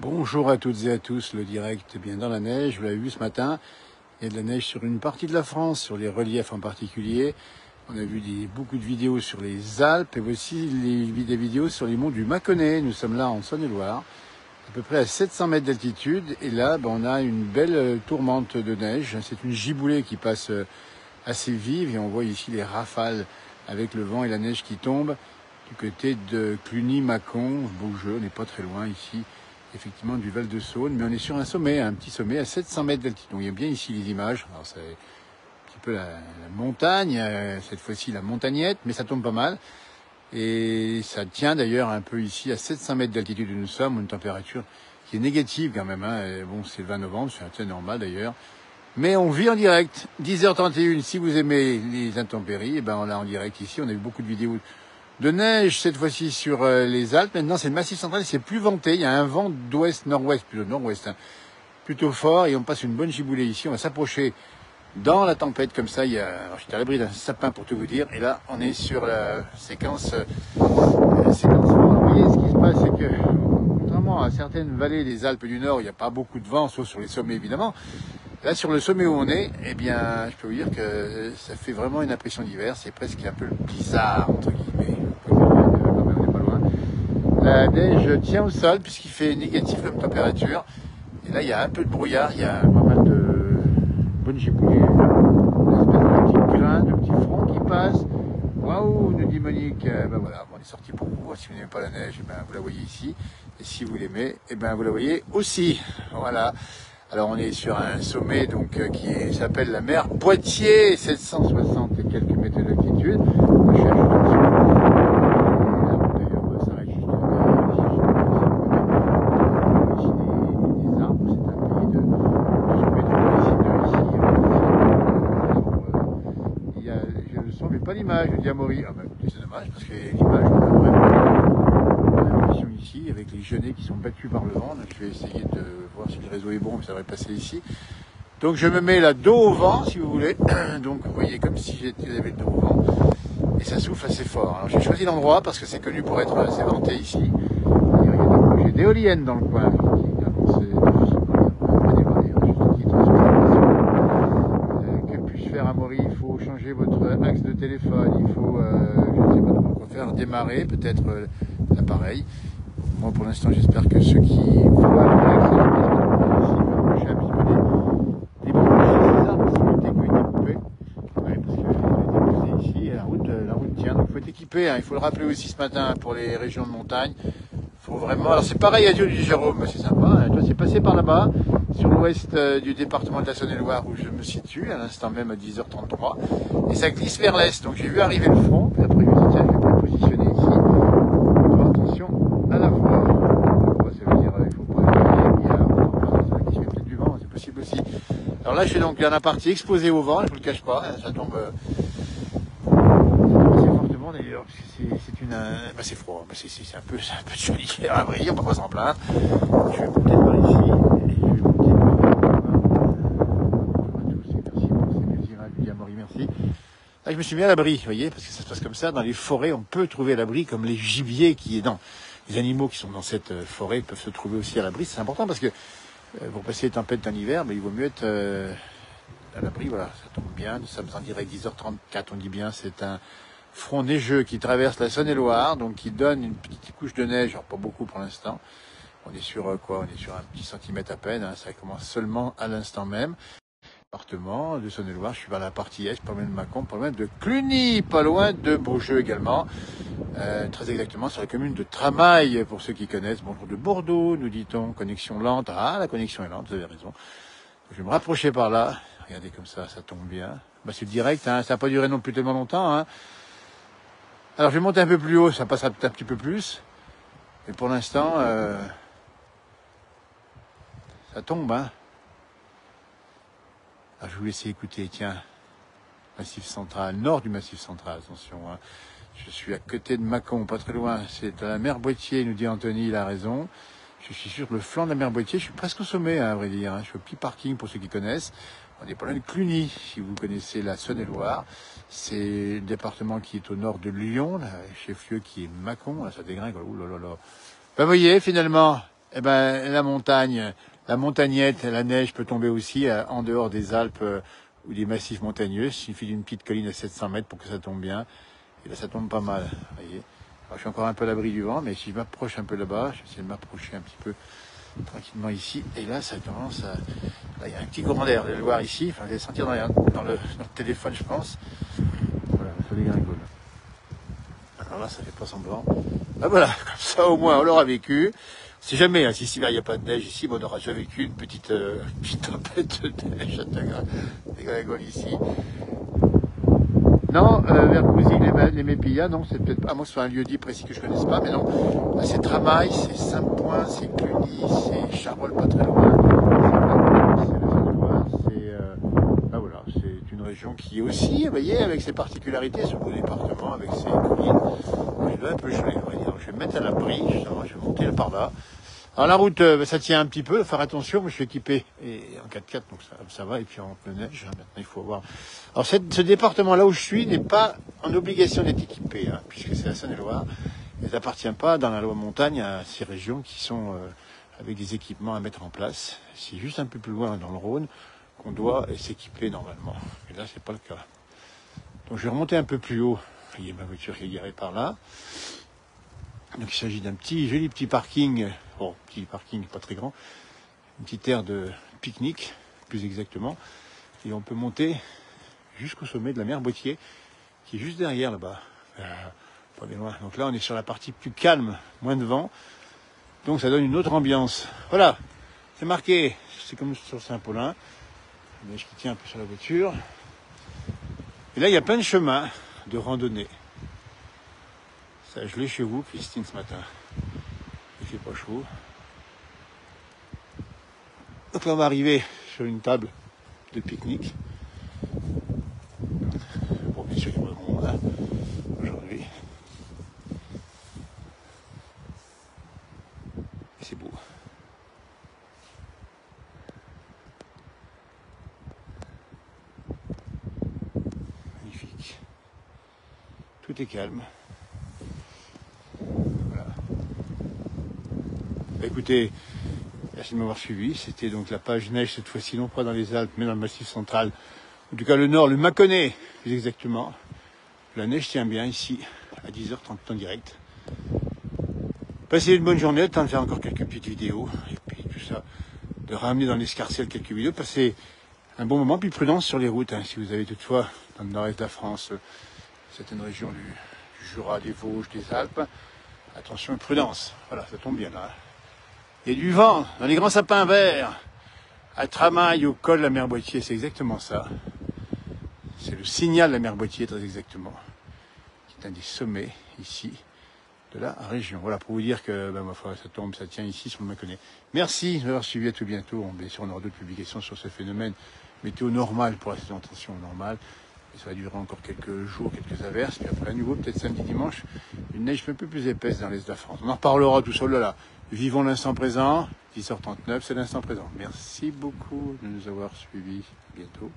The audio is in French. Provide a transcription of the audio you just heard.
Bonjour à toutes et à tous, le direct bien dans la neige, vous l'avez vu ce matin, il y a de la neige sur une partie de la France, sur les reliefs en particulier. On a vu beaucoup de vidéos sur les Alpes et aussi des vidéos sur les monts du Mâconnais. Nous sommes là en Saône-et-Loire, à peu près à 700 mètres d'altitude, et là on a une belle tourmente de neige. C'est une giboulée qui passe assez vive et on voit ici les rafales avec le vent et la neige qui tombe du côté de Cluny-Mâcon, Beaujeu, on n'est pas très loin ici. Effectivement du Val-de-Saône, mais on est sur un sommet, un petit sommet à 700 mètres d'altitude. Donc il y a bien ici les images. Alors c'est un petit peu la montagne, cette fois-ci la montagnette, mais ça tombe pas mal. Et ça tient d'ailleurs un peu ici à 700 mètres d'altitude où nous sommes, une température qui est négative quand même. Et bon, c'est le 20 novembre, c'est assez normal d'ailleurs. Mais on vit en direct, 10h31, si vous aimez les intempéries, et ben on l'a en direct ici. On a eu beaucoup de vidéos de neige, cette fois-ci sur les Alpes. Maintenant, c'est le Massif central, c'est plus venté. Il y a un vent d'ouest-nord-ouest, plutôt nord-ouest, hein, plutôt fort. Et on passe une bonne giboulée ici. On va s'approcher dans la tempête, comme ça. Alors, j'étais à l'abri d'un sapin, pour tout vous dire. Et là, on est sur la séquence vent. Vous voyez, ce qui se passe, c'est que, contrairement à certaines vallées des Alpes du Nord, il n'y a pas beaucoup de vent, sauf sur les sommets, évidemment. Là, sur le sommet où on est, eh bien, je peux vous dire que ça fait vraiment une impression d'hiver. C'est presque un peu bizarre, entre guillemets. On n'est pas loin. La neige tient au sol puisqu'il fait négatif comme température. Et là, il y a un peu de brouillard. Il y a pas mal de bonnes giboulées. Une espèce de petit grain, de petit front qui passe. Waouh, nous dit Monique. Ben voilà, on est sorti pour vous. Si vous n'aimez pas la neige, eh ben, vous la voyez ici. Et si vous l'aimez, eh ben, vous la voyez aussi. Voilà. Alors on est sur un sommet donc qui s'appelle la mer Boîtier, 760 et quelques mètres d'altitude. Je suis à d'ailleurs, ça s'arrête juste ici des arbres, c'est un pays de sommet de ici. Il y a, j'ai le son mais pas l'image, je dis à Maury. Ah bah écoutez, c'est dommage parce que l'image on a vraiment l'impression ici avec les genêts qui sont battus par le vent. Donc je vais essayer de voir si le réseau est bon, mais ça devrait passer ici. Donc je me mets là dos au vent, si vous voulez. Donc vous voyez comme si j'avais le dos au vent. Et ça souffle assez fort. Alors j'ai choisi l'endroit parce que c'est connu pour être assez venté ici. Il y a des projets d'éoliennes dans le coin qui avancent que puis-je faire à Maury? Il faut changer votre axe de téléphone. Il faut, je ne sais pas trop quoi faire, démarrer peut-être l'appareil. Moi pour l'instant j'espère que ceux qui voient l'axe, j'ai un petit peu des arbres qui ont été coupés. Ouais, parce que j'ai été ici et la route tient, donc il faut être équipé. Hein. Il faut le rappeler aussi ce matin pour les régions de montagne. Faut vraiment. Alors c'est pareil à Dieu du Jérôme, c'est sympa. Hein. Toi c'est passé par là-bas, sur l'ouest du département de la Saône-et-Loire où je me situe, à l'instant même à 10h33, et ça glisse vers l'est. Donc j'ai vu arriver le front, puis après je me dis tiens je vais me positionner ici. Faire attention à la voie. Ça veut dire il faut pas il y a qui se met peut-être du vent, c'est possible aussi. Alors là je suis donc dans la partie exposée au vent, je ne vous le cache pas, ça tombe assez fortement d'ailleurs, parce que c'est une. Bah c'est froid, bah c'est un peu joli, à vrai dire, on ne peut pas s'en plaindre. Je vais monter par ici, et je vais monter bonjour à tous, et merci pour ces belles images, je dis à Maury, merci. Là je me suis mis à l'abri, vous voyez, parce que ça se passe comme ça, dans les forêts on peut trouver à l'abri, comme les gibiers qui est dans. Les animaux qui sont dans cette forêt peuvent se trouver aussi à l'abri, c'est important parce que pour passer les tempêtes en hiver, mais il vaut mieux être à l'abri, voilà, ça tombe bien, nous sommes en direct 10h34, on dit bien, c'est un front neigeux qui traverse la Saône-et-Loire, donc qui donne une petite couche de neige, alors pas beaucoup pour l'instant, on est sur quoi? On est sur un petit centimètre à peine, hein, ça commence seulement à l'instant même. Département de Saône-et-Loire, je suis vers la partie est, pas loin de Mâcon, pas loin de Cluny, pas loin de Beaujeu également, très exactement sur la commune de Tramail, pour ceux qui connaissent, bonjour de Bordeaux, nous dit-on, connexion lente, ah la connexion est lente, vous avez raison, je vais me rapprocher par là, regardez comme ça tombe bien, bah, c'est le direct, hein, ça n'a pas duré non plus tellement longtemps, hein. Alors je vais monter un peu plus haut, ça passera peut-être un petit peu plus, mais pour l'instant, ça tombe, hein. Alors je vais vous laisser écouter, tiens, Massif central, nord du Massif central, attention, hein. Je suis à côté de Mâcon, pas très loin, c'est à la mer Boîtier, nous dit Anthony, il a raison. Je suis sur le flanc de la mer Boîtier, je suis presque au sommet, hein, à vrai dire, hein. Je suis au petit parking pour ceux qui connaissent. On est pas loin de Cluny, si vous connaissez la Saône-et-Loire. C'est le département qui est au nord de Lyon, le chef-lieu qui est Mâcon, là, ça dégringue, ouh là là là. Ben, vous voyez, finalement, Eh ben, la montagnette, la neige peut tomber aussi en dehors des Alpes ou des massifs montagneux. Il suffit d'une petite colline à 700 mètres pour que ça tombe bien. Et là, ça tombe pas mal. Vous voyez. Alors, je suis encore un peu à l'abri du vent, mais si je m'approche un peu là-bas, je vais essayer de m'approcher un petit peu tranquillement ici. Et là, ça commence à... Là, il y a un petit courant d'air. Vous allez le voir ici. Enfin, vous allez le sentir dans le téléphone, je pense. Voilà, ça dégringole. Alors là, ça fait pas semblant. Ah voilà, comme ça au moins on l'aura vécu. Si jamais, hein, si cet hiver il n'y a pas de neige ici, on aura déjà vécu une petite tempête de neige à Tagragol ici. Non, Vercouzy, les Mépillas, non, c'est peut-être pas. Moi, c'est un lieu dit précis que je ne connaisse pas, mais non. Là, c'est Tramail, c'est Saint-Point, c'est Cluny, c'est Charolles, pas très loin. C'est le Saône-et-Loire, c'est. Voilà, c'est une région qui est aussi, vous voyez, avec ses particularités, ce beau département, avec ses collines. Je vais un peu geler, on va dire. Je vais me mettre à l'abri, justement, je vais monter par là. Alors la route, ça tient un petit peu, il faut faire attention, mais je suis équipé et en 4x4, donc ça va, et puis en pleine neige, maintenant il faut avoir... Alors ce département-là où je suis n'est pas en obligation d'être équipé, hein, puisque c'est la Saône-et-Loire. Il n'appartient pas dans la loi montagne à ces régions qui sont avec des équipements à mettre en place. C'est juste un peu plus loin dans le Rhône qu'on doit s'équiper normalement. Et là, c'est pas le cas. Donc je vais remonter un peu plus haut. Il y a ma voiture qui est garée par là. Donc il s'agit d'un joli petit parking, bon, petit parking pas très grand, une petite aire de pique-nique, plus exactement, et on peut monter jusqu'au sommet de la mer Boîtier, qui est juste derrière là-bas, pas bien loin. Donc là on est sur la partie plus calme, moins de vent, donc ça donne une autre ambiance. Voilà, c'est marqué, c'est comme sur Saint-Paulin, la neige qui tient un peu sur la voiture. Et là il y a plein de chemins de randonnée. Ça a gelé chez vous, Christine, ce matin. Il fait pas chaud. Donc là, on va arriver sur une table de pique-nique. Bon, bien sûr, il y a pas de monde là, aujourd'hui. Et c'est beau. Magnifique. Tout est calme. Écoutez, merci de m'avoir suivi. C'était donc la page neige, cette fois-ci non pas dans les Alpes, mais dans le Massif central. En tout cas, le nord, le Mâconnais, plus exactement. La neige tient bien ici, à 10h30 en direct. Passez une bonne journée, le temps de faire encore quelques petites vidéos. Et puis tout ça, de ramener dans l'escarcelle quelques vidéos. Passez un bon moment, puis prudence sur les routes. Hein, si vous avez toutefois, dans le nord-est de la France, certaines régions du Jura, des Vosges, des Alpes, attention et prudence. Voilà, ça tombe bien là. Il y a du vent dans les grands sapins verts, à Tramail, au col de la mer Boîtier, c'est exactement ça. C'est le signal de la mer Boîtier, très exactement, qui est un des sommets ici de la région. Voilà, pour vous dire que ma foi, ça tombe, ça tient ici sur le Mâconnais. Merci de m'avoir suivi, à tout bientôt. Bien sûr, on aura d'autres publications sur ce phénomène météo normal pour la saison de tension normale. Et ça va durer encore quelques jours, quelques averses, puis après à nouveau, peut-être samedi, dimanche, une neige un peu plus épaisse dans l'est de la France. On en reparlera tout seul là. Vivons l'instant présent, 10h39, c'est l'instant présent. Merci beaucoup de nous avoir suivis. À bientôt.